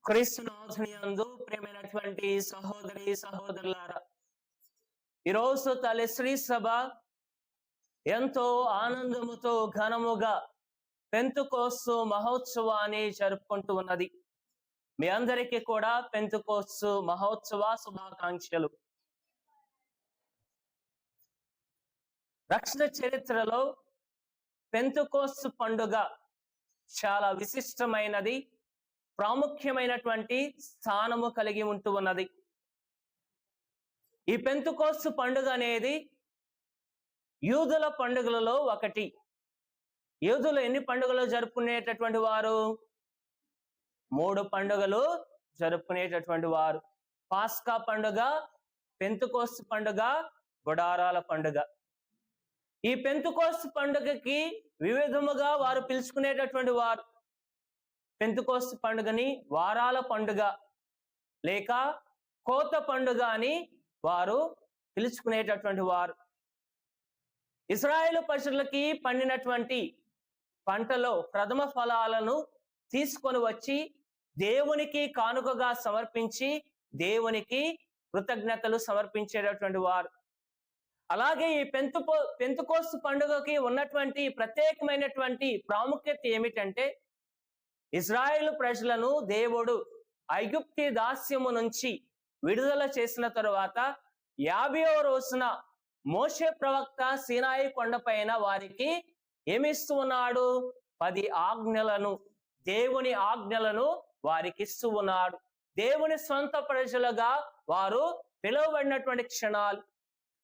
క్రీస్తునాథునియందు ప్రియమైనటువంటి సహోదరి సహోదరులారా, ఈరోజు తల్లి శ్రీ సభ ఎంతో ఆనందముతో ఘనముగా పెంతుకోస్తు మహోత్సవాన్ని జరుపుకుంటూ ఉన్నది. మీ అందరికీ కూడా పెంతుకోస్తు మహోత్సవ శుభాకాంక్షలు. రక్షణ చరిత్రలో పెంతుకోస్తు పండుగ చాలా విశిష్టమైనది, ప్రాముఖ్యమైనటువంటి స్థానము కలిగి ఉంటూ ఉన్నది. ఈ పెంతుకోస్తు పండుగ అనేది యూదుల పండుగలలో ఒకటి. యూదులు ఎన్ని పండుగలు జరుపుకునేటటువంటి వారు? 3 పండుగలు జరుపుకునేటటువంటి వారు. పాస్కా పండుగ, పెంతుకోస్తు పండుగ, గుడారాల పండుగ. ఈ పెంతుకోస్తు పండుగకి వివిధముగా వారు పిలుచుకునేటటువంటి వారు. పెంతుకోస్తు పండుగని వారాల పండుగ లేక కోత పండుగ అని వారు పిలుచుకునేటటువంటి వారు. ఇశ్రాయేలు ప్రజలకి పండినటువంటి పంటలో ప్రథమ ఫలాలను తీసుకొని వచ్చి దేవునికి కానుకగా సమర్పించి దేవునికి కృతజ్ఞతలు సమర్పించేటటువంటి వారు. అలాగే ఈ పెంతుకోస్తు పండుగకి ఉన్నటువంటి ప్రత్యేకమైనటువంటి ప్రాముఖ్యత ఏమిటంటే, ఇశ్రాయేలు ప్రజలను దేవుడు ఐగుప్తి దాస్యము నుంచి విడుదల చేసిన తరువాత 50వ రోజున మోషే ప్రవక్త సీనాయి కొండపైన వారికి ఏమిస్తూ ఉన్నాడు? 10 ఆజ్ఞలను, దేవుని ఆజ్ఞలను వారికి ఇస్తూ ఉన్నాడు. దేవుని సొంత ప్రజలుగా వారు పిలువబడినటువంటి క్షణాలు.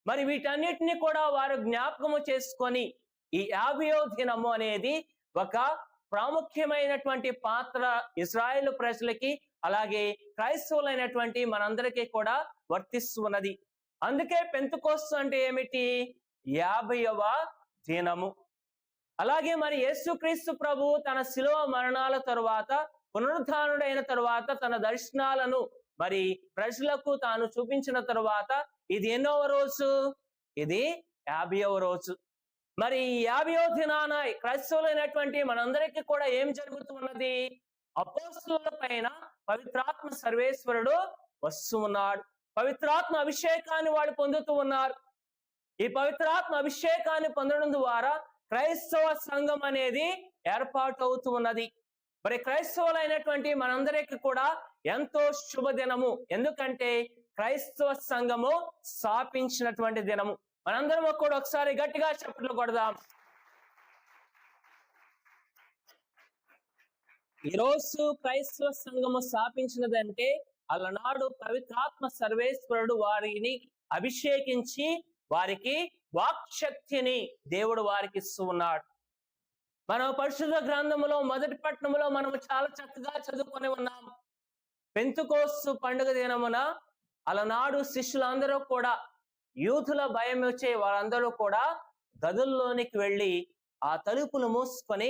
మరి వీటన్నిటిని కూడా వారు జ్ఞాపకము చేసుకొని ఈ 50వ దినము అనేది ఒక ప్రాముఖ్యమైనటువంటి పాత్ర ఇశ్రాయేలు ప్రజలకి, అలాగే క్రైస్తవులైనటువంటి మనందరికీ కూడా వర్తిస్తూ ఉన్నది. అందుకే పెంతుకోస్తు అంటే ఏమిటి? 50వ దినము. అలాగే మరి యేసుక్రీస్తు ప్రభు తన శిలువ మరణాల తరువాత, పునరుద్ధానుడైన తరువాత తన దర్శనాలను మరి ప్రజలకు తాను చూపించిన తరువాత ఇది ఎన్నోవ రోజు? ఇది 50వ రోజు. మరి ఈ 50వ దినాన క్రైస్తవులైనటువంటి మనందరికీ కూడా ఏం జరుగుతున్నది? అపోస్తలుల పైన పవిత్రాత్మ సర్వేశ్వరుడు వస్తూ ఉన్నాడు. పవిత్రాత్మ అభిషేకాన్ని వాడు పొందుతూ ఉన్నారు. ఈ పవిత్రాత్మ అభిషేకాన్ని పొందడం ద్వారా క్రైస్తవ సంఘం అనేది ఏర్పాటు అవుతూ ఉన్నది. మరి క్రైస్తవులైనటువంటి మనందరికీ కూడా ఎంతో శుభదినము. ఎందుకంటే క్రైస్తవ సంఘము స్థాపించినటువంటి దినము. మనందరం కూడా ఒకసారి గట్టిగా చప్పట్లు కొడదాం. ఈరోజు క్రైస్తవ సంఘము స్థాపించినదంటే అలనాడు పవిత్రాత్మ సర్వేశ్వరుడు వారిని అభిషేకించి వారికి వాక్శక్తిని దేవుడు వారికి ఇస్తూ ఉన్నాడు. మనం పరిశుద్ధ గ్రంథములో మొదటి పట్టణములో మనము చాలా చక్కగా చదువుకొని ఉన్నాము. పెంతుకోస్తు పండుగ దినమున అలనాడు శిష్యులందరూ కూడా, యూదుల భయం వచ్చే వారందరూ కూడా గదుల్లోనికి వెళ్ళి ఆ తలుపులు మూసుకొని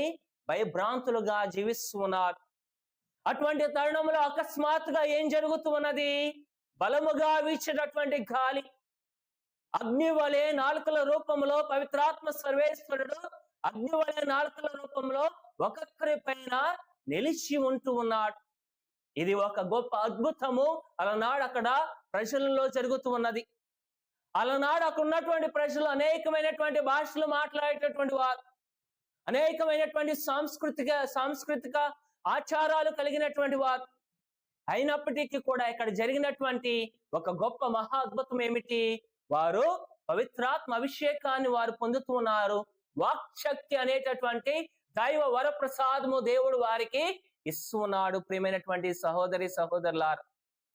భయభ్రాంతులుగా జీవిస్తూ ఉన్నారు. అటువంటి తరుణంలో అకస్మాత్తుగా ఏం జరుగుతూ ఉన్నది? బలముగా వీచేటటువంటి గాలి, అగ్ని వలె నాలుకల రూపంలో పవిత్రాత్మ సర్వేశ్వరుడు అగ్ని వలె నాలుకల రూపంలో ఒక్కొక్కరి పైన నిలిచి ఉంటూ ఉన్నాడు. ఇది ఒక గొప్ప అద్భుతము అలనాడు అక్కడ ప్రజలలో జరుగుతూ ఉన్నది. అలనాడు అక్కడ ఉన్నటువంటి ప్రజలు అనేకమైనటువంటి భాషలు మాట్లాడేటటువంటి వారు, అనేకమైనటువంటి సాంస్కృతిక ఆచారాలు కలిగినటువంటి వారు. అయినప్పటికీ కూడా ఇక్కడ జరిగినటువంటి ఒక గొప్ప మహా అద్భుతం ఏమిటి? వారు పవిత్రాత్మ అభిషేకాన్ని వారు పొందుతూ ఉన్నారు. వాక్శక్తి అనేటటువంటి దైవ వరప్రసాదము దేవుడు వారికి ఇస్తూ ఉన్నాడు. ప్రియమైనటువంటి సహోదరి సహోదరులారు,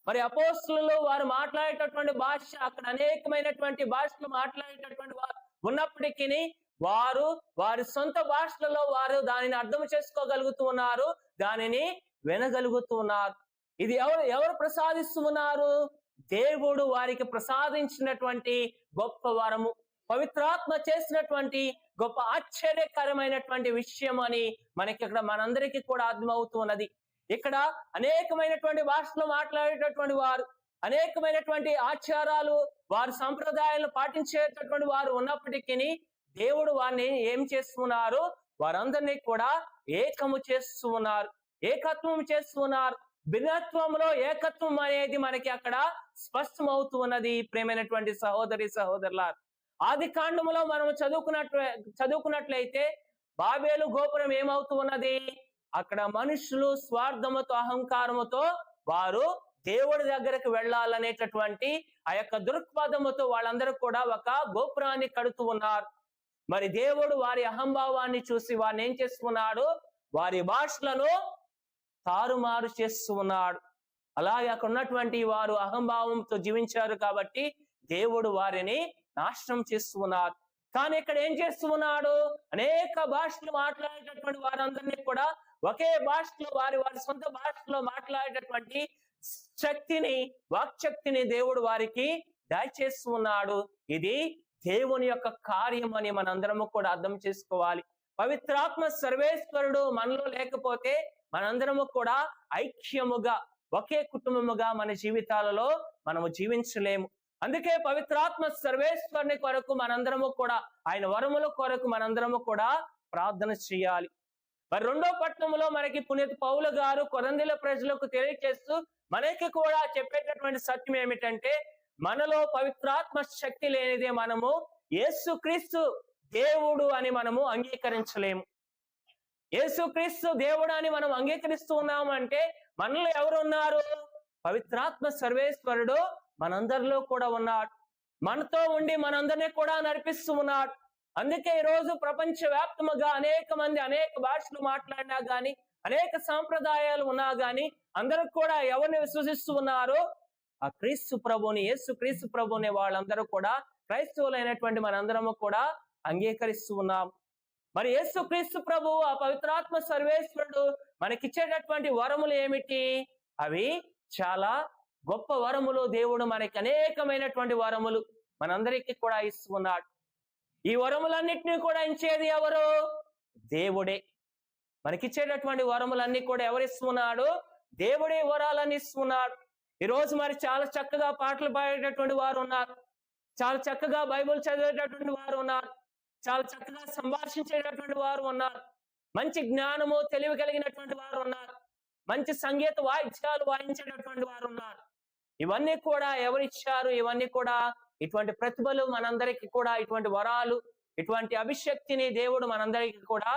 మరి అపోస్తలులు వారు మాట్లాడేటటువంటి భాష, అక్కడ అనేకమైనటువంటి భాషలు మాట్లాడేటటువంటి వారు ఉన్నప్పటికీ వారు వారి సొంత భాషలలో వారు దానిని అర్థం చేసుకోగలుగుతూ ఉన్నారు, దానిని వినగలుగుతూ ఉన్నారు. ఇది ఎవరు ప్రసాదిస్తూ ఉన్నారు? దేవుడు వారికి ప్రసాదించినటువంటి గొప్ప వరము, పవిత్రాత్మ చేసినటువంటి గొప్ప ఆశ్చర్యకరమైనటువంటి విషయం అని మనకి ఇక్కడ మనందరికీ కూడా అర్థమవుతూ ఉన్నది. ఇక్కడ అనేకమైనటువంటి భాషలు మాట్లాడేటటువంటి వారు, అనేకమైనటువంటి ఆచారాలు, వారి సంప్రదాయాలను పాటించేటటువంటి వారు ఉన్నప్పటికీ దేవుడు వారిని ఏం చేస్తున్నారు? వారందరినీ కూడా ఏకము చేస్తూ ఉన్నారు, ఏకత్వం చేస్తూ ఉన్నారు. భిన్నత్వంలో ఏకత్వం అనేది మనకి అక్కడ స్పష్టమవుతూ ఉన్నది. ప్రేమైనటువంటి సహోదరి సహోదరులారా, ఆది కాండములో మనం చదువుకున్నట్లయితే బాబేలు గోపురం ఏమవుతూ ఉన్నది? అక్కడ మనుషులు స్వార్థముతో అహంకారముతో వారు దేవుడి దగ్గరకు వెళ్ళాలనేటటువంటి ఆ యొక్క దృక్పథముతో వాళ్ళందరూ కూడా ఒక గోపురాన్ని కడుతూ ఉన్నారు. మరి దేవుడు వారి అహంభావాన్ని చూసి వారిని ఏం చేస్తున్నాడు? వారి భాషలను తారుమారు చేస్తూ ఉన్నాడు. అలాగే అక్కడ ఉన్నటువంటి వారు అహంభావంతో జీవించారు కాబట్టి దేవుడు వారిని నాశనం చేస్తూ ఉన్నారు. కానీ ఇక్కడ ఏం చేస్తూ ఉన్నాడు? అనేక భాషలు మాట్లాడేటటువంటి వారందరినీ కూడా ఒకే భాషలో వారి సొంత భాషలో మాట్లాడేటటువంటి శక్తిని, వాక్శక్తిని దేవుడు వారికి దయచేస్తూ ఉన్నాడు. ఇది దేవుని యొక్క కార్యం అని మనందరము కూడా అర్థం చేసుకోవాలి. పవిత్రాత్మ సర్వేశ్వరుడు మనలో లేకపోతే మనందరము కూడా ఐక్యముగా ఒకే కుటుంబముగా మన జీవితాలలో మనము జీవించలేము. అందుకే పవిత్రాత్మ సర్వేశ్వరుని కొరకు మనందరము కూడా, ఆయన వరముల కొరకు మనందరము కూడా ప్రార్థన చేయాలి. మరి 2వ పట్టణంలో మనకి పునీత పౌలు గారు కొరింథీల ప్రజలకు తెలియజేస్తూ మనకి కూడా చెప్పేటటువంటి సత్యం ఏమిటంటే, మనలో పవిత్రాత్మ శక్తి లేనిదే మనము యేసుక్రీస్తు దేవుడు అని మనము అంగీకరించలేము. యేసుక్రీస్తు దేవుడు అని మనం అంగీకరిస్తూ ఉన్నాము అంటే మనలో ఎవరు ఉన్నారు? పవిత్రాత్మ సర్వేశ్వరుడు మనందరిలో కూడా ఉన్నాడు. మనతో ఉండి మనందరినీ కూడా నడిపిస్తూ ఉన్నాడు. అందుకే ఈరోజు ప్రపంచ వ్యాప్తముగా అనేక మంది అనేక భాషలు మాట్లాడినా గాని, అనేక సాంప్రదాయాలు ఉన్నా గాని, అందరూ కూడా ఎవరిని విశ్వసిస్తూ ఉన్నారు? ఆ క్రీస్తు ప్రభుని, యేసు క్రీస్తు ప్రభుని వాళ్ళందరూ కూడా క్రైస్తవులైనటువంటి మనందరము కూడా అంగీకరిస్తూ ఉన్నాం. మరి యేసు క్రీస్తు ప్రభు, ఆ పవిత్రాత్మ సర్వేశ్వరుడు మనకిచ్చేటటువంటి వరములు ఏమిటి? అవి చాలా గొప్ప వరములు. దేవుడు మనకి అనేకమైనటువంటి వరములు మనందరికీ కూడా ఇస్తూ ఉన్నాడు. ఈ వరములన్నిటినీ కూడా ఇచ్చేది ఎవరు? దేవుడే. మనకిచ్చేటటువంటి వరములన్నీ కూడా ఎవరిస్తున్నాడు? దేవుడే వరాలన్నీ ఇస్తున్నాడు. ఈరోజు మరి చాలా చక్కగా పాటలు పాడేటటువంటి వారు ఉన్నారు, చాలా చక్కగా బైబిల్ చదివేటటువంటి వారు ఉన్నారు, చాలా చక్కగా సంభాషించేటటువంటి వారు ఉన్నారు, మంచి జ్ఞానము తెలివి కలిగినటువంటి వారు ఉన్నారు, మంచి సంగీత వాయిద్యాలు వాయించేటటువంటి వారు ఉన్నారు. ఇవన్నీ కూడా ఎవరిచ్చారు? ఇవన్నీ కూడా ఇటువంటి ప్రతిభలు మనందరికీ కూడా, ఇటువంటి వరాలు, ఇటువంటి అభిషక్తిని దేవుడు మనందరికీ కూడా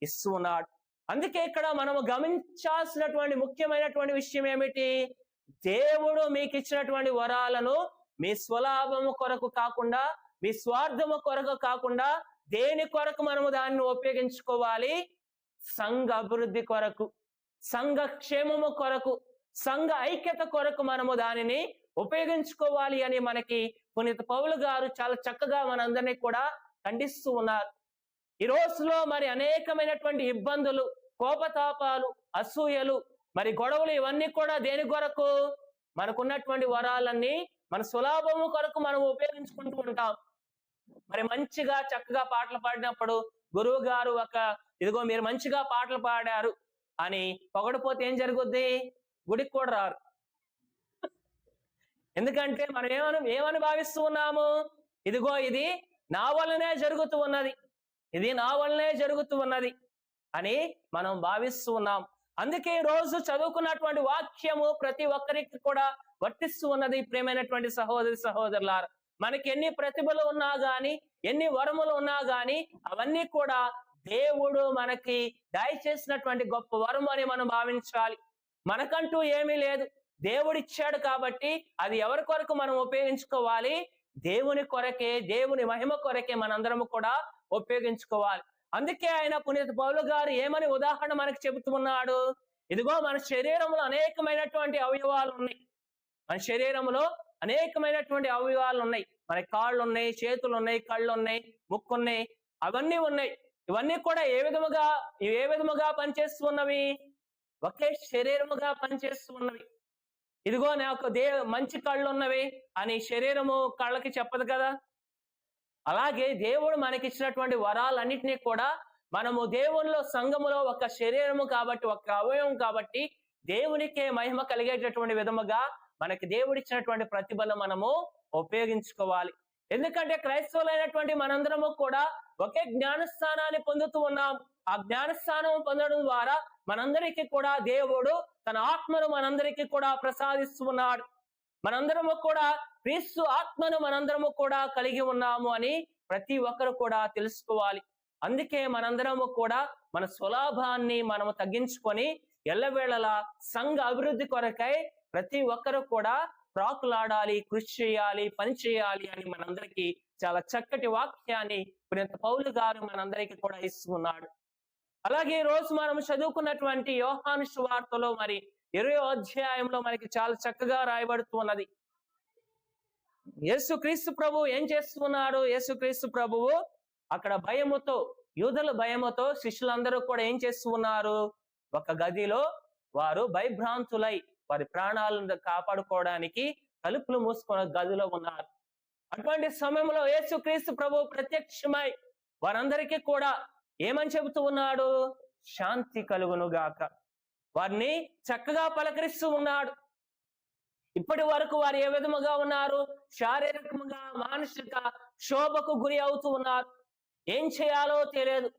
ఇస్తూ ఉన్నాడు. అందుకే ఇక్కడ మనము గమనించాల్సినటువంటి ముఖ్యమైనటువంటి విషయం ఏమిటి? దేవుడు మీకు ఇచ్చినటువంటి వరాలను మీ స్వలాభము కొరకు కాకుండా, మీ స్వార్థము కొరకు కాకుండా, దేని కొరకు మనము దాన్ని ఉపయోగించుకోవాలి? సంఘ అభివృద్ధి కొరకు, సంఘ క్షేమము కొరకు, సంఘ ఐక్యత కొరకు మనము దానిని ఉపయోగించుకోవాలి అని మనకి పునీత పౌలు గారు చాలా చక్కగా మనందరినీ కూడా ఖండిస్తూ ఉన్నారు. ఈ రోజులో మరి అనేకమైనటువంటి ఇబ్బందులు, కోపతాపాలు, అసూయలు, మరి గొడవలు, ఇవన్నీ కూడా దేని కొరకు? మనకున్నటువంటి వరాలన్నీ మన సులాభము కొరకు మనం ఉపయోగించుకుంటూ ఉంటాం. మరి మంచిగా చక్కగా పాటలు పాడినప్పుడు గురువు గారు ఇదిగో మీరు మంచిగా పాటలు పాడారు అని పొగడిపోతే ఏం జరుగుద్ది? గుడికి కూడా రారు. ఎందుకంటే మనం ఏమని భావిస్తూ ఉన్నాము? ఇదిగో ఇది నా వల్లనే జరుగుతూ ఉన్నది, ఇది నా వల్లనే జరుగుతూ ఉన్నది అని మనం భావిస్తూ ఉన్నాం. అందుకే ఈ రోజు చదువుకున్నటువంటి వాక్యము ప్రతి ఒక్కరికి కూడా వర్తిస్తూ ఉన్నది. ప్రేమైనటువంటి సహోదరి సహోదరులారా, మనకి ఎన్ని ప్రతిభలు ఉన్నా గాని, ఎన్ని వరములు ఉన్నా గాని, అవన్నీ కూడా దేవుడు మనకి దయచేసినటువంటి గొప్ప వరం అని మనం భావించాలి. మనకంటూ ఏమీ లేదు, దేవుడిచ్చాడు కాబట్టి అది ఎవరి కొరకు మనం ఉపయోగించుకోవాలి? దేవుని కొరకే, దేవుని మహిమ కొరకే మనందరము కూడా ఉపయోగించుకోవాలి. అందుకే ఆయన పునీత పౌలు గారు ఏమని ఉదాహరణ మనకి చెబుతున్నాడు? ఇదిగో మన శరీరంలో అనేకమైనటువంటి అవయవాలు ఉన్నాయి. మన శరీరంలో అనేకమైనటువంటి అవయవాలు ఉన్నాయి. మన కాళ్ళు ఉన్నాయి, చేతులు ఉన్నాయి, కళ్ళు ఉన్నాయి, ముక్కు ఉన్నాయి, అవన్నీ ఉన్నాయి. ఇవన్నీ కూడా ఏ విధముగా పనిచేస్తున్నవి? ఒకే శరీరముగా పనిచేస్తూ ఉన్నవి. ఇదిగో నాకు మంచి కళ్ళు ఉన్నవి అని శరీరము కళ్ళకి చెప్పదు కదా. అలాగే దేవుడు మనకిచ్చినటువంటి వరాలన్నిటినీ కూడా మనము దేవునిలో, సంఘములో ఒక శరీరము కాబట్టి, ఒక అవయవం కాబట్టి దేవునికే మహిమ కలిగేటటువంటి విధముగా మనకి దేవుడిచ్చినటువంటి ప్రతిభను మనము ఉపయోగించుకోవాలి. ఎందుకంటే క్రైస్తవులైనటువంటి మనందరము కూడా ఒకే జ్ఞానస్థానాన్ని పొందుతూ ఉన్నాం. ఆ జ్ఞానస్థానం పొందడం ద్వారా మనందరికీ కూడా దేవుడు తన ఆత్మను మనందరికీ కూడా ప్రసాదిస్తూ ఉన్నాడు. మనందరము కూడా క్రీస్తు ఆత్మను మనందరము కూడా కలిగి ఉన్నాము అని ప్రతి ఒక్కరు కూడా తెలుసుకోవాలి. అందుకే మనందరము కూడా మన స్వలాభాన్ని మనము తగ్గించుకొని ఎల్లవేళలా సంఘ అభివృద్ధి కొరకై ప్రతి ఒక్కరు కూడా ప్రాకులాడాలి, కృషి చేయాలి, పని చేయాలి అని మనందరికీ చాలా చక్కటి వాక్యాన్ని పునీత పౌలు గారు మనందరికీ కూడా ఇస్తున్నాడు. అలాగే ఈ రోజు మనం చదువుకున్నటువంటి యోహాను సువార్తలో మరి 20వ అధ్యాయంలో మనకి చాలా చక్కగా రాయబడుతూ ఉన్నది. యేసుక్రీస్తు ప్రభు ఏం చేస్తున్నాడు? యేసుక్రీస్తు ప్రభువు అక్కడ భయముతో, యూదుల భయముతో శిష్యులందరూ కూడా ఏం చేస్తూ ఉన్నారు? ఒక గదిలో వారు భయభ్రాంతులై వారి ప్రాణాలను కాపాడుకోవడానికి తలుపులు మూసుకున్న గదిలో ఉన్నారు. అటువంటి సమయంలో యేసుక్రీస్తు ప్రభు ప్రత్యక్షమై వారందరికీ కూడా ఏమని చెబుతూ ఉన్నాడు? శాంతి కలుగును గాక. వారిని చక్కగా పలకరిస్తూ ఉన్నాడు. ఇప్పటి వరకు వారు ఏ విధముగా ఉన్నారు? శారీరకంగా, మానసిక శోభకు గురి అవుతూ ఉన్నారు. ఏం చేయాలో తెలియదు.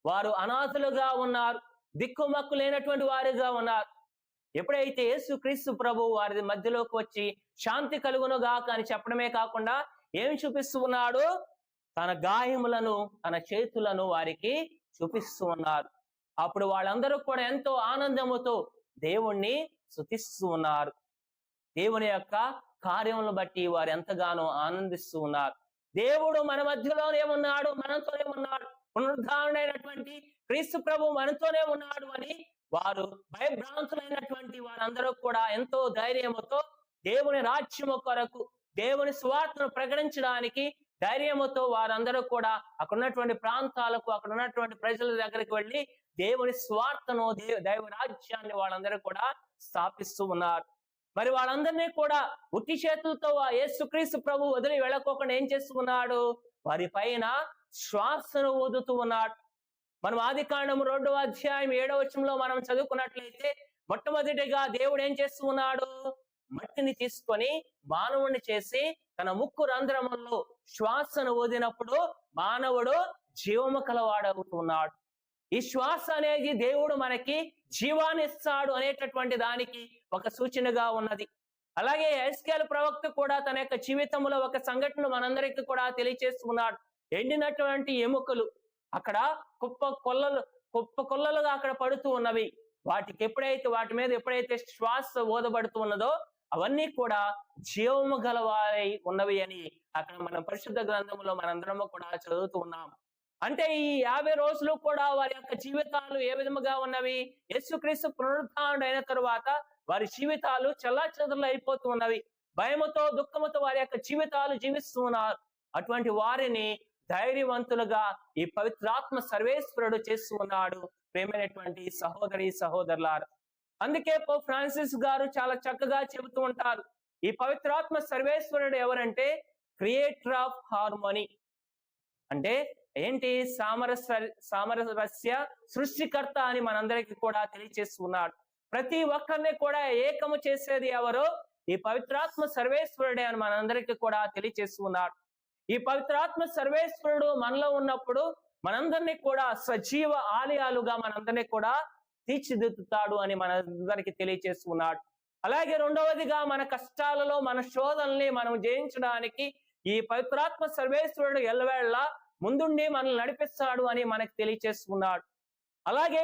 వారు అనాథలుగా ఉన్నారు, దిక్కుమక్కు లేనటువంటి వారిగా ఉన్నారు. ఎప్పుడైతే యేసుక్రీస్తు ప్రభు వారి మధ్యలోకి వచ్చి శాంతి కలుగును గాక అని చెప్పడమే కాకుండా ఏం చూపిస్తూ ఉన్నాడు? తన గాయములను, తన చేతులను వారికి చూపిస్తూ ఉన్నారు. అప్పుడు వాళ్ళందరూ కూడా ఎంతో ఆనందముతో దేవుణ్ణి స్తుతిస్తూ ఉన్నారు. దేవుని యొక్క కార్యములను బట్టి వారు ఎంతగానో ఆనందిస్తూ ఉన్నారు. దేవుడు మన మధ్యలోనే ఉన్నాడు, మనతోనే ఉన్నాడు. పునరుద్ధారుడైనటువంటి క్రీస్తు ప్రభు మనతోనే ఉన్నాడు అని వారు భయభ్రాంతులైనటువంటి వారందరూ కూడా ఎంతో ధైర్యముతో దేవుని రాజ్యము కొరకు, దేవుని సువార్తను ప్రకటించడానికి ధైర్యముతో వారందరూ కూడా అక్కడ ఉన్నటువంటి ప్రాంతాలకు, అక్కడ ఉన్నటువంటి ప్రజల దగ్గరికి వెళ్ళి దేవుని స్వార్థను, దైవ రాజ్యాన్ని వాళ్ళందరూ కూడా స్థాపిస్తూ ఉన్నారు. మరి వాళ్ళందరినీ కూడా ఉట్టి చేతులతో యేసుక్రీస్తు ప్రభు వదిలి వెళ్ళకోకుండా ఏం చేస్తున్నాడు? వారి పైన శ్వాసను ఊదుతూ ఉన్నాడు. మనం ఆదికాండము 2వ అధ్యాయం 7వ వచనంలో మనం చదువుకున్నట్లయితే మొట్టమొదటిగా దేవుడు ఏం చేస్తూ ఉన్నాడు? మట్టిని తీసుకొని మానవుడిని చేసి తన ముక్కు రంధ్రముల్లో శ్వాసను ఊదినప్పుడు మానవుడు జీవము కలవాడవుతున్నాడు. ఈ శ్వాస అనేది దేవుడు మనకి జీవాన్ని ఇస్తాడు అనేటటువంటి దానికి ఒక సూచనగా ఉన్నది. అలాగే యెహెజ్కేలు ప్రవక్త కూడా తన యొక్క జీవితంలో ఒక సంఘటన మనందరికీ కూడా తెలియచేస్తున్నాడు. ఎండినటువంటి ఎముకలు అక్కడ కుప్ప కొల్లలుగా అక్కడ పడుతూ ఉన్నవి. వాటి మీద ఎప్పుడైతే శ్వాస ఊదబడుతూ ఉన్నదో అవన్నీ కూడా జీవము గలవారై ఉన్నవి అని అక్కడ మనం పరిశుద్ధ గ్రంథంలో మనందరము కూడా చదువుతూ ఉన్నాం. అంటే ఈ 50 రోజులు కూడా వారి యొక్క జీవితాలు ఏ విధముగా ఉన్నవి? యేసుక్రీస్తు పునరుద్ధానుడు అయిన తరువాత వారి జీవితాలు చెల్లాచెదరులు అయిపోతూ ఉన్నవి. భయముతో, దుఃఖముతో వారి యొక్క జీవితాలు జీవిస్తూ ఉన్నారు. అటువంటి వారిని ధైర్యవంతులుగా ఈ పవిత్రాత్మ సర్వేశ్వరుడు చేస్తూ ఉన్నాడు. ప్రేమైనటువంటి సహోదరి సహోదరులారా, అందుకే పోప్ ఫ్రాన్సిస్ గారు చాలా చక్కగా చెబుతూ ఉంటారు, ఈ పవిత్రాత్మ సర్వేశ్వరుడు ఎవరంటే క్రియేటర్ ఆఫ్ హార్మోనీ. అంటే ఏంటి? సామరస్య సృష్టికర్త అని మనందరికీ కూడా తెలియచేస్తున్నాడు. ప్రతి ఒక్కరిని కూడా ఏకము చేసేది ఎవరో? ఈ పవిత్రాత్మ సర్వేశ్వరుడే అని మనందరికీ కూడా తెలియచేస్తున్నాడు. ఈ పవిత్రాత్మ సర్వేశ్వరుడు మనలో ఉన్నప్పుడు మనందరినీ కూడా సజీవ ఆలయాలుగా మనందరినీ కూడా తీర్చిదిద్దుతాడు అని మనందరికీ తెలియచేస్తున్నాడు. అలాగే రెండవదిగా మన కష్టాలలో, మన శోధనల్ని మనం జయించడానికి ఈ పవిత్రాత్మ సర్వేశ్వరుడు ఎల్లవేళ ముందుండి మనల్ని నడిపిస్తాడు అని మనకు తెలియచేస్తున్నాడు. అలాగే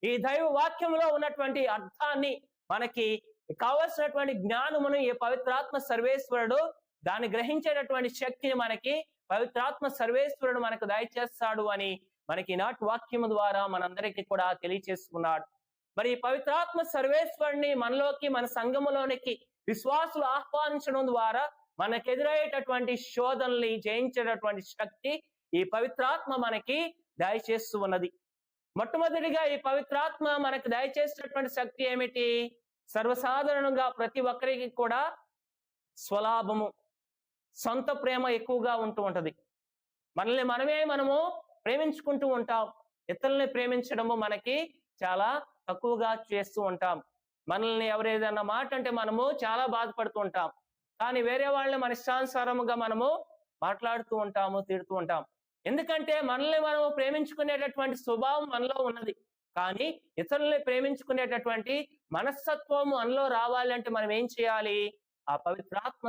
ఈ దైవ వాక్యంలో ఉన్నటువంటి అర్థాన్ని, మనకి కావలసినటువంటి జ్ఞానమును ఈ పవిత్రాత్మ సర్వేశ్వరుడు, దాన్ని గ్రహించేటటువంటి శక్తిని మనకి పవిత్రాత్మ సర్వేశ్వరుడు మనకు దయచేస్తాడు అని మనకి నాటి వాక్యము ద్వారా మనందరికీ కూడా తెలియచేస్తున్నాడు. మరి ఈ పవిత్రాత్మ సర్వేశ్వరుని మనలోకి, మన సంఘములోనికి విశ్వాసులు ఆహ్వానించడం ద్వారా మనకు ఎదురయ్యేటటువంటి శోధనల్ని జయించేటటువంటి శక్తి ఈ పవిత్రాత్మ మనకి దయచేస్తూ ఉన్నది. మొట్టమొదటిగా ఈ పవిత్రాత్మ మనకు దయచేసేటటువంటి శక్తి ఏమిటి? సర్వసాధారణంగా ప్రతి ఒక్కరికి కూడా స్వలాభము, సొంత ప్రేమ ఎక్కువగా ఉంటూ ఉంటది. మనము ప్రేమించుకుంటూ ఉంటాం. ఇతరుల్ని ప్రేమించడము మనకి చాలా తక్కువగా చేస్తూ ఉంటాం. మనల్ని ఎవరేదన్నా మాట అంటే మనము చాలా బాధపడుతూ ఉంటాం. కానీ వేరే వాళ్ళని మన ఇష్టానుసారముగా మనము మాట్లాడుతూ ఉంటాము, తిడుతూ ఉంటాం. ఎందుకంటే మనల్ని మనం ప్రేమించుకునేటటువంటి స్వభావం మనలో ఉన్నది. కానీ ఇతరుల్ని ప్రేమించుకునేటటువంటి మనస్తత్వం మనలో రావాలి అంటే మనం ఏం చేయాలి? ఆ పవిత్రాత్మ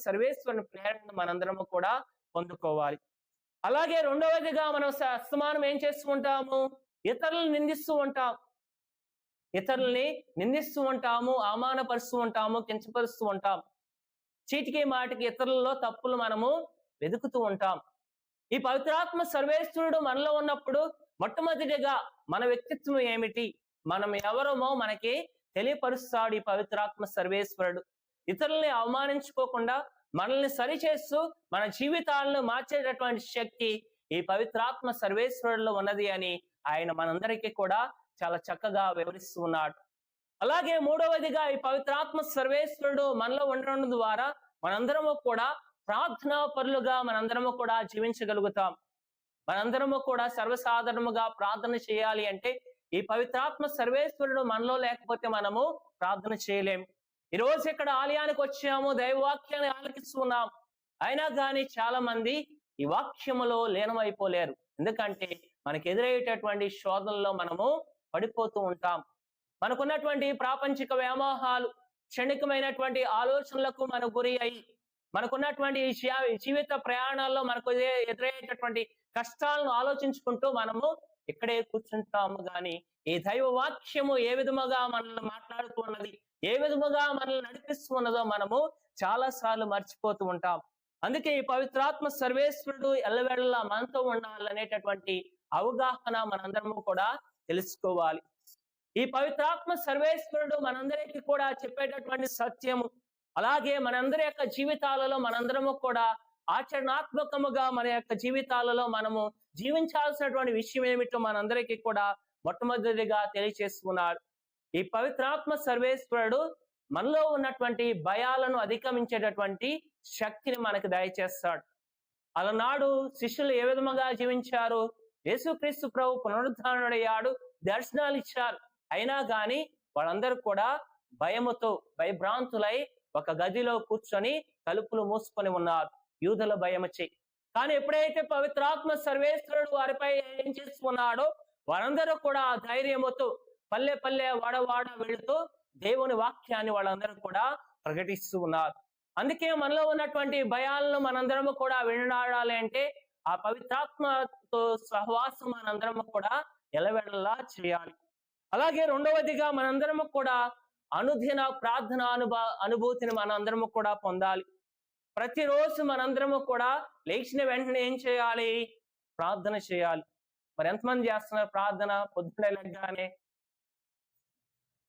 సర్వేశ్వరుని ప్రేరణను మనందరము కూడా పొందుకోవాలి. అలాగే రెండవదిగా మనం అస్తమానం ఏం చేస్తూ ఉంటాము? ఇతరులను నిందిస్తూ ఉంటాం. ఇతరుల్ని నిందిస్తూ ఉంటాము, అవమానపరుస్తూ ఉంటాము, కించపరుస్తూ ఉంటాం. చీటికి మాటికి ఇతరులలో తప్పులు మనము వెతుకుతూ ఉంటాం. ఈ పవిత్రాత్మ సర్వేశ్వరుడు మనలో ఉన్నప్పుడు మొట్టమొదటిగా మన వ్యక్తిత్వం ఏమిటి, మనం ఎవరమో మనకి తెలియపరుస్తాడు ఈ పవిత్రాత్మ సర్వేశ్వరుడు. ఇతరుల్ని అవమానించుకోకుండా మనల్ని సరిచేస్తూ మన జీవితాలను మార్చేటటువంటి శక్తి ఈ పవిత్రాత్మ సర్వేశ్వరుడిలో ఉన్నది అని ఆయన మనందరికీ కూడా చాలా చక్కగా వివరిస్తూ ఉన్నాడు. అలాగే మూడవదిగా ఈ పవిత్రాత్మ సర్వేశ్వరుడు మనలో ఉండడం ద్వారా మనందరము కూడా ప్రార్థనా పరులుగా మనందరము కూడా జీవించగలుగుతాం. మనందరము కూడా సర్వసాధారణముగా ప్రార్థన చేయాలి అంటే ఈ పవిత్రాత్మ సర్వేశ్వరుడు మనలో లేకపోతే మనము ప్రార్థన చేయలేం. ఈ రోజు ఇక్కడ ఆలయానికి వచ్చాము, దైవవాక్యాన్ని ఆలకిస్తున్నాం, అయినా కానీ చాలా మంది ఈ వాక్యములో లీనమైపోలేరు. ఎందుకంటే మనకు ఎదురయ్యేటటువంటి శోధనలో మనము పడిపోతూ ఉంటాం. మనకున్నటువంటి ప్రాపంచిక వ్యామోహాలు, క్షణికమైనటువంటి ఆలోచనలకు మనం గురి అయి మనకున్నటువంటి జీవిత ప్రయాణాల్లో మనకు ఎదురయ్యేటటువంటి కష్టాలను ఆలోచించుకుంటూ మనము ఇక్కడే కూర్చుంటాము. కానీ ఈ దైవ వాక్యము ఏ విధముగా మనల్ని మాట్లాడుతూ ఉన్నది, ఏ విధముగా మనల్ని నడిపిస్తూ ఉన్నదో మనము చాలా సార్లు మర్చిపోతూ ఉంటాం. అందుకే ఈ పవిత్రాత్మ సర్వేశ్వరుడు ఎల్లవేళలా మనతో ఉండాలనేటటువంటి అవగాహన మనందరము కూడా తెలుసుకోవాలి. ఈ పవిత్రాత్మ సర్వేశ్వరుడు మనందరికీ కూడా చెప్పేటటువంటి సత్యము, అలాగే మనందరి యొక్క జీవితాలలో మనందరము కూడా ఆచరణాత్మకముగా మన యొక్క జీవితాలలో మనము జీవించాల్సినటువంటి విషయం ఏమిటో మనందరికీ కూడా మొట్టమొదటిగా తెలియచేస్తున్నాడు. ఈ పవిత్రాత్మ సర్వేశ్వరుడు మనలో ఉన్నటువంటి భయాలను అధిగమించేటటువంటి శక్తిని మనకు దయచేస్తాడు. అలనాడు శిష్యులు ఏ విధముగా జీవించారు? యేసుక్రీస్తు ప్రభు పునరుద్ధానుడయ్యాడు, దర్శనాలు ఇచ్చారు, అయినా గాని వాళ్ళందరూ కూడా భయముతో భయభ్రాంతులై ఒక గదిలో కూర్చొని తలుపులు మూసుకొని ఉన్నారు, యూదుల భయమొచ్చి. కానీ ఎప్పుడైతే పవిత్రాత్మ సర్వేశ్వరుడు వారిపై ఏం చేస్తున్నాడో వారందరూ కూడా ఆ ధైర్యముతో పల్లె పల్లె వాడవాడ వెళుతూ దేవుని వాక్యాన్ని వాళ్ళందరూ కూడా ప్రకటిస్తూ ఉన్నారు. అందుకే మనలో ఉన్నటువంటి భయాలను మనందరము కూడా వినాడాలి అంటే ఆ పవిత్రాత్మతో సహవాసం మనందరము కూడా ఎలవెడలా చేయాలి. అలాగే రెండవదిగా మనందరము కూడా అనుదిన ప్రార్థన అనుభూతిని మనందరము కూడా పొందాలి. ప్రతిరోజు మనందరము కూడా లేచిన వెంటనే ఏం చేయాలి? ప్రార్థన చేయాలి. మరి ఎంతమంది చేస్తున్నారు ప్రార్థన?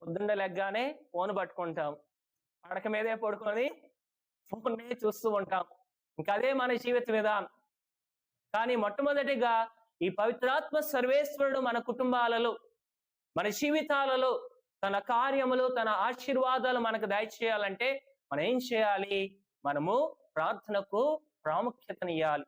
పొద్దున్నే లెగ్గానే ఫోన్ పట్టుకుంటాం, పడక మీదే పడుకొని ఫోన్నే చూస్తూ ఉంటాం. ఇంకా అదే మన జీవిత విధానం. కానీ మొట్టమొదటిగా ఈ పవిత్రాత్మ సర్వేశ్వరుడు మన కుటుంబాలలో, మన జీవితాలలో తన కార్యములు, తన ఆశీర్వాదాలు మనకు దయచేయాలంటే మనం ఏం చేయాలి? మనము ప్రార్థనకు ప్రాముఖ్యతనియాలి.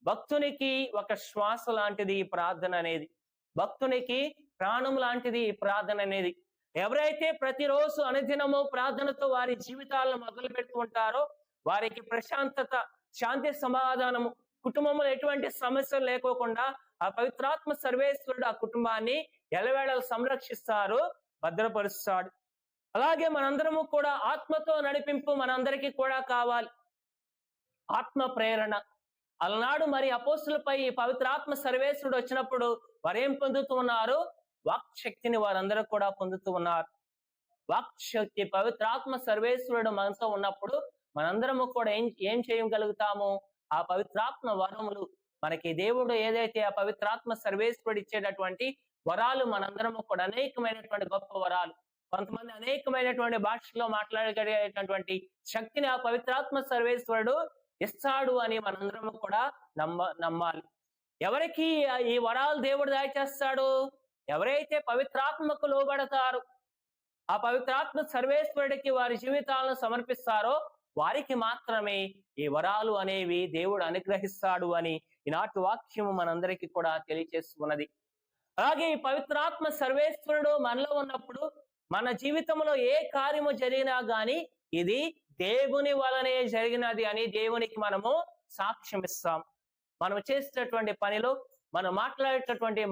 భక్తునికి ఒక శ్వాస లాంటిది ఈ ప్రార్థన అనేది, భక్తునికి ప్రాణం లాంటిది ఈ ప్రార్థన అనేది. ఎవరైతే ప్రతిరోజు అనుదినము ప్రార్థనతో వారి జీవితాలను మొదలు పెడుతూ ఉంటారో వారికి ప్రశాంతత, శాంతి, సమాధానము, కుటుంబంలో ఎటువంటి సమస్యలు లేకోకుండా ఆ పవిత్రాత్మ సర్వేశ్వరుడు ఆ కుటుంబాన్ని ఎలవేళలు సంరక్షిస్తారు, భద్రపరుస్తాడు. అలాగే మనందరము కూడా ఆత్మతో నడిపింపు మనందరికీ కూడా కావాలి. ఆత్మ ప్రేరణ. అలనాడు మరి అపోస్తులపై ఈ పవిత్రాత్మ సర్వేశ్వరుడు వచ్చినప్పుడు వారేం పొందుతూ ఉన్నారు? వాక్శక్తిని వారందరూ కూడా పొందుతూ ఉన్నారు. వాక్శక్తి, పవిత్రాత్మ సర్వేశ్వరుడు మనతో ఉన్నప్పుడు మనందరము కూడా ఏం చేయగలుగుతాము? ఆ పవిత్రాత్మ వరములు మనకి దేవుడు ఏదైతే ఆ పవిత్రాత్మ సర్వేశ్వరుడు ఇచ్చేటటువంటి వరాలు మనందరము కూడా అనేకమైనటువంటి గొప్ప వరాలు. కొంతమంది అనేకమైనటువంటి భాషల్లో మాట్లాడగలిగేటటువంటి శక్తిని ఆ పవిత్రాత్మ సర్వేశ్వరుడు ఇస్తాడు అని మనందరము కూడా నమ్మాలి. ఎవరికి ఈ వరాలు దేవుడు దయచేస్తాడు? ఎవరైతే పవిత్రాత్మకు లోబడతారో, ఆ పవిత్రాత్మ సర్వేశ్వరుడికి వారి జీవితాలను సమర్పిస్తారో వారికి మాత్రమే ఈ వరాలు అనేవి దేవుడు అనుగ్రహిస్తాడు అని ఈనాటి వాక్యము మనందరికీ కూడా తెలియచేస్తున్నది. అలాగే ఈ పవిత్రాత్మ సర్వేశ్వరుడు మనలో ఉన్నప్పుడు మన జీవితంలో ఏ కార్యము జరిగినా గాని ఇది దేవుని వలనే జరిగినది అని దేవునికి మనము సాక్ష్యం ఇస్తాం. మనం చేసేటటువంటి పనిలో, మనం మాట్లాడేటటువంటి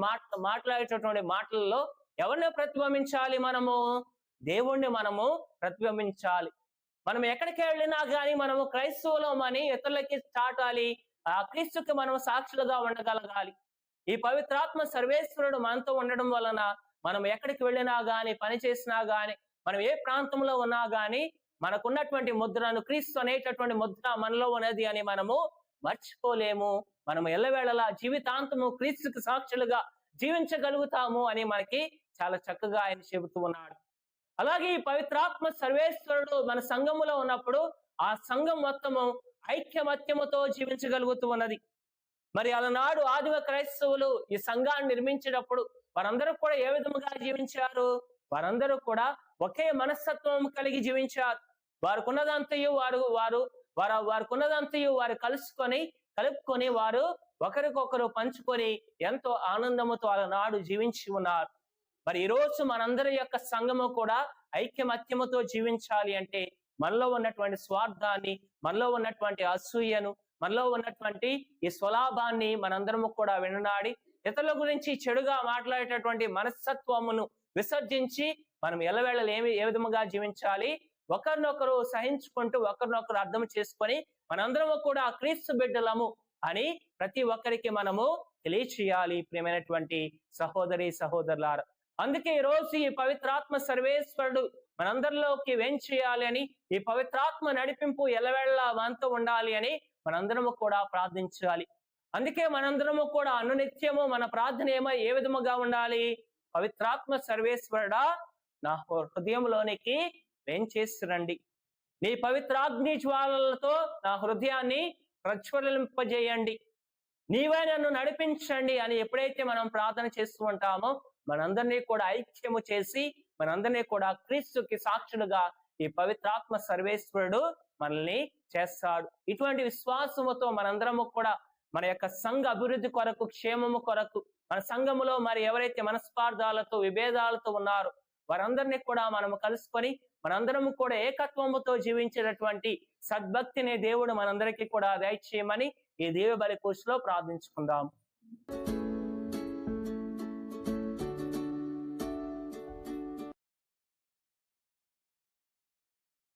మాటల్లో ఎవరిని ప్రతిబింబించాలి? మనము దేవుణ్ణి మనము ప్రతిబింబించాలి. మనం ఎక్కడికి వెళ్ళినా గానీ మనము క్రైస్తవులమని ఇతరులకి చాటాలి. ఆ క్రీస్తుకి మనం సాక్షులుగా ఉండగలగాలి. ఈ పవిత్రాత్మ సర్వేశ్వరుడు మనతో ఉండడం వలన మనం ఎక్కడికి వెళ్ళినా గాని, పని చేసినా గాని, మనం ఏ ప్రాంతంలో ఉన్నా గాని మనకున్నటువంటి ముద్రను, క్రీస్తు అనేటటువంటి ముద్ర మనలో ఉన్నది అని మనము మర్చిపోలేము. మనం ఎల్లవేళలా జీవితాంతము క్రీస్తుకి సాక్షులుగా జీవించగలుగుతాము అని మనకి చాలా చక్కగా ఆయన చెబుతూ ఉన్నాడు. అలాగే ఈ పవిత్రాత్మ సర్వేశ్వరుడు మన సంఘములో ఉన్నప్పుడు ఆ సంఘం మొత్తము ఐక్యమత్యముతో జీవించగలుగుతూ ఉన్నది. మరి అలనాడు ఆదిమ క్రైస్తవులు ఈ సంఘాన్ని నిర్మించేటప్పుడు వారందరూ కూడా ఏ విధముగా జీవించారు? వారందరూ కూడా ఒకే మనస్తత్వం కలిగి జీవించారు. వారుకున్నదంతయు వారు కలుపుకొని వారు ఒకరికొకరు పంచుకొని ఎంతో ఆనందముతో అలనాడు జీవించి ఉన్నారు. మరి ఈరోజు మనందరి యొక్క సంఘము కూడా ఐక్యమత్యముతో జీవించాలి అంటే మనలో ఉన్నటువంటి స్వార్థాన్ని, మనలో ఉన్నటువంటి అసూయను, మనలో ఉన్నటువంటి ఈ స్వలాభాన్ని మనందరము కూడా విననాడి ఇతరుల గురించి చెడుగా మాట్లాడేటటువంటి మనస్తత్వమును విసర్జించి మనం ఎల్లవేళలు ఏ విధముగా జీవించాలి? ఒకరినొకరు సహించుకుంటూ, ఒకరినొకరు అర్థం చేసుకొని మనందరము కూడా క్రీస్తు బిడ్డలము అని ప్రతి ఒక్కరికి మనము తెలియచేయాలి. ప్రియమైనటువంటి సహోదరి సహోదరులారా, అందుకే ఈ రోజు ఈ పవిత్రాత్మ సర్వేశ్వరుడు మనందరిలోకి చేయాలి అని, ఈ పవిత్రాత్మ నడిపింపు ఎల్లవేళలా మనతో ఉండాలి అని మనందరము కూడా ప్రార్థించాలి. అందుకే మనందరము కూడా అనునిత్యము మన ప్రార్థన ఏ విధముగా ఉండాలి? పవిత్రాత్మ సర్వేశ్వరుడా, నా హృదయంలోనికి వేంచేసిరండి. నీ పవిత్రాగ్ని జ్వాలలతో నా హృదయాన్ని ప్రజ్వలింపజేయండి. నీవే నన్ను నడిపించండి అని ఎప్పుడైతే మనం ప్రార్థన చేస్తూ ఉంటామో మనందరినీ కూడా ఐక్యము చేసి మనందరినీ కూడా క్రీస్తుకి సాక్షులుగా ఈ పవిత్రాత్మ సర్వేశ్వరుడు మనల్ని చేస్తాడు. ఇటువంటి విశ్వాసముతో మనందరము కూడా మన యొక్క సంఘ అభివృద్ధి కొరకు, క్షేమము కొరకు, మన సంఘములో మరి ఎవరైతే మనస్పార్థాలతో, విభేదాలతో ఉన్నారో వారందరినీ కూడా మనము కలుసుకొని మనందరము కూడా ఏకత్వముతో జీవించేటటువంటి సద్భక్తిని దేవుడు మనందరికీ కూడా దయచేయమని ఈ దేవ బలి పూజలో ప్రార్థించుకుందాం.